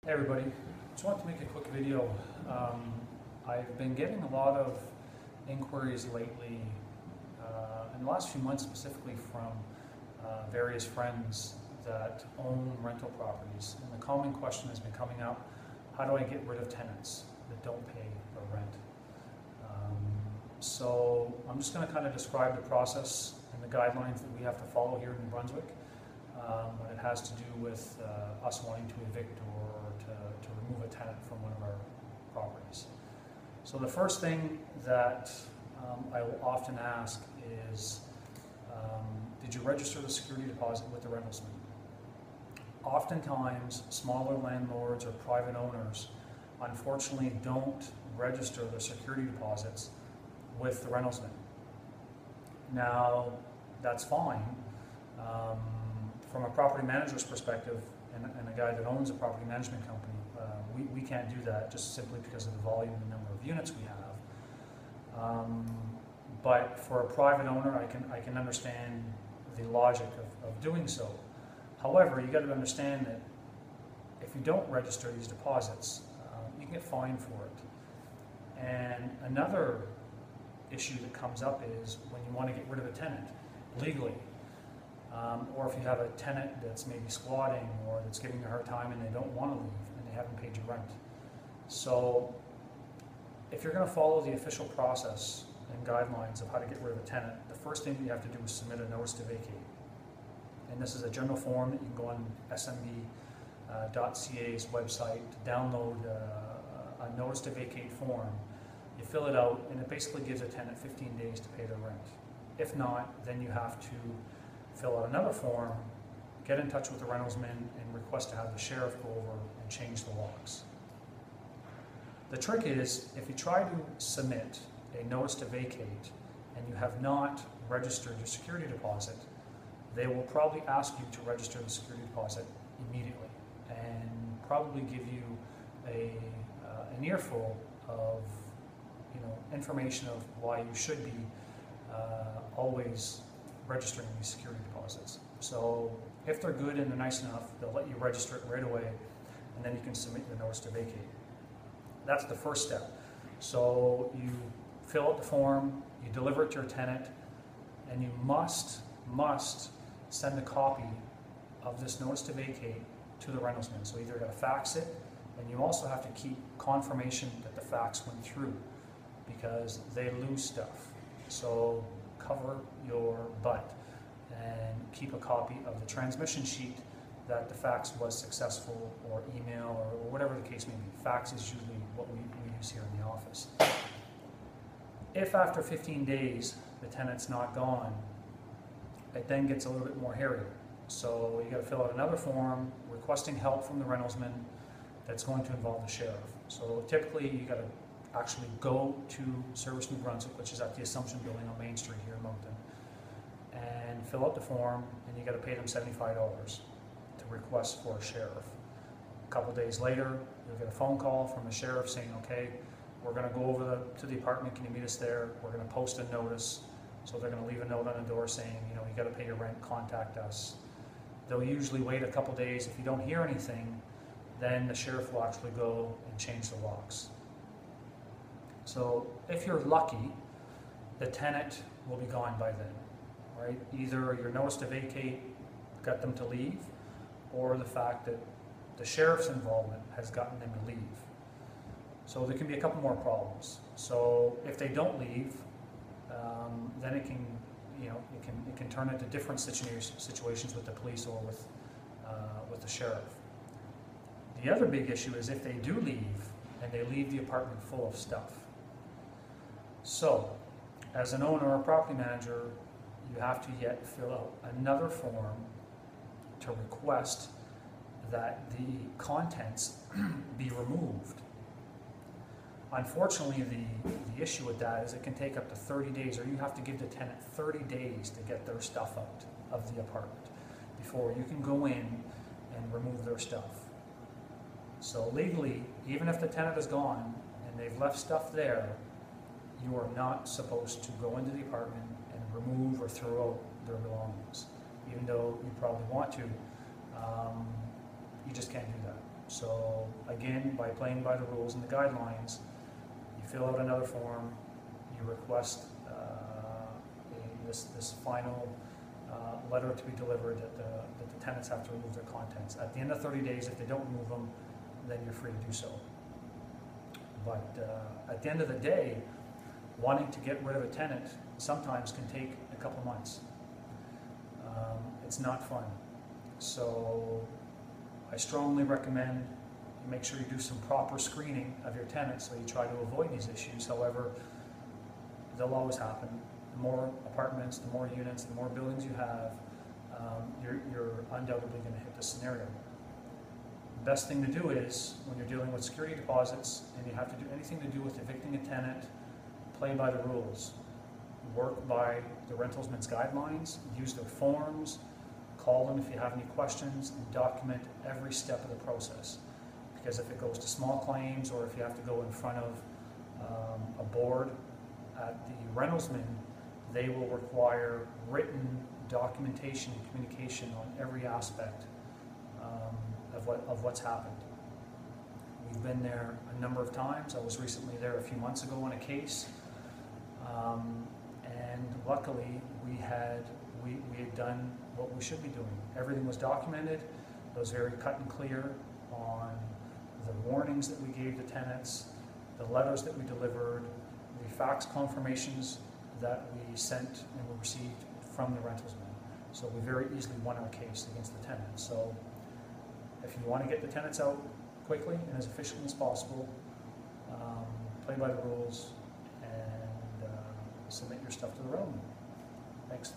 Hey everybody, just wanted to make a quick video. I've been getting a lot of inquiries lately, in the last few months specifically from various friends that own rental properties. And the common question has been coming up, how do I get rid of tenants that don't pay their rent? So I'm just going to kind of describe the process and the guidelines that we have to follow here in New Brunswick when it has to do with us wanting to evict or to remove a tenant from one of our properties. So the first thing that I will often ask is, did you register the security deposit with the rentalsman? Oftentimes, smaller landlords or private owners unfortunately don't register their security deposits with the rentalsman. Now, that's fine. From a property manager's perspective, and a guy that owns a property management company, we can't do that just simply because of the volume and the number of units we have. But for a private owner, I can understand the logic of doing so. However, you got to understand that if you don't register these deposits, you can get fined for it. And another issue that comes up is when you want to get rid of a tenant legally. Or if you have a tenant that's maybe squatting or that's giving you a hard time and they don't want to leave and they haven't paid you rent. So if you're going to follow the official process and guidelines of how to get rid of a tenant, the first thing that you have to do is submit a notice to vacate. And this is a general form that you can go on smb.ca's website to download a notice to vacate form. You fill it out and it basically gives a tenant 15 days to pay their rent. If not, then you have to fill out another form, get in touch with the rentalsman, and request to have the sheriff go over and change the locks. The trick is, if you try to submit a notice to vacate and you have not registered your security deposit, they will probably ask you to register the security deposit immediately and probably give you an earful of information of why you should be always registering these security deposits. So if they're good and they're nice enough, they'll let you register it right away, and then you can submit your notice to vacate. That's the first step. So you fill out the form, you deliver it to your tenant, and you must send a copy of this notice to vacate to the rentalsman. So either you got to fax it, and you also have to keep confirmation that the fax went through, because they lose stuff. So cover your butt and keep a copy of the transmission sheet that the fax was successful, or email, or whatever the case may be. Fax is usually what we use here in the office. If after 15 days the tenant's not gone, it then gets a little bit more hairy. So you got to fill out another form requesting help from the rentalsman that's going to involve the sheriff. So typically you got to actually go to Service New Brunswick, which is at the Assumption Building on Main Street here in Moncton, and fill out the form, and you got to pay them $75 to request for a sheriff. A couple days later, you'll get a phone call from the sheriff saying, okay, we're going to go over to the apartment, can you meet us there? We're going to post a notice. So they're going to leave a note on the door saying, you got to pay your rent, contact us. They'll usually wait a couple days. If you don't hear anything, then the sheriff will actually go and change the locks. So if you're lucky, the tenant will be gone by then, right? Either your notice to vacate got them to leave, or the fact that the sheriff's involvement has gotten them to leave. So there can be a couple more problems. So if they don't leave, then it can turn into different situations with the police or with the sheriff. The other big issue is if they do leave and they leave the apartment full of stuff. So, as an owner or property manager, you have to yet fill out another form to request that the contents be removed. Unfortunately, the issue with that is it can take up to 30 days, or you have to give the tenant 30 days to get their stuff out of the apartment before you can go in and remove their stuff. So legally, even if the tenant is gone and they've left stuff there, you are not supposed to go into the apartment and remove or throw out their belongings. Even though you probably want to, you just can't do that. So again, by playing by the rules and the guidelines, you fill out another form, you request this final letter to be delivered that the tenants have to remove their contents. At the end of 30 days, if they don't remove them, then you're free to do so. But at the end of the day, wanting to get rid of a tenant sometimes can take a couple months. It's not fun. So I strongly recommend you make sure you do some proper screening of your tenants so you try to avoid these issues. However, they'll always happen. The more apartments, the more units, the more buildings you have, you're undoubtedly going to hit this scenario. The best thing to do is, when you're dealing with security deposits and you have to do anything to do with evicting a tenant, play by the rules. Work by the rentalsman's guidelines, use their forms, call them if you have any questions, and document every step of the process. Because if it goes to small claims, or if you have to go in front of a board at the rentalsman, they will require written documentation and communication on every aspect of what's happened. We've been there a number of times. I was recently there a few months ago on a case, and luckily we had done what we should be doing. Everything was documented. It was very cut and clear on the warnings that we gave the tenants, the letters that we delivered, the fax confirmations that we sent and we received from the rentalsman. So we very easily won our case against the tenant. So if you want to get the tenants out quickly and as efficiently as possible, play by the rules and submit your stuff to the rentalman. Thanks.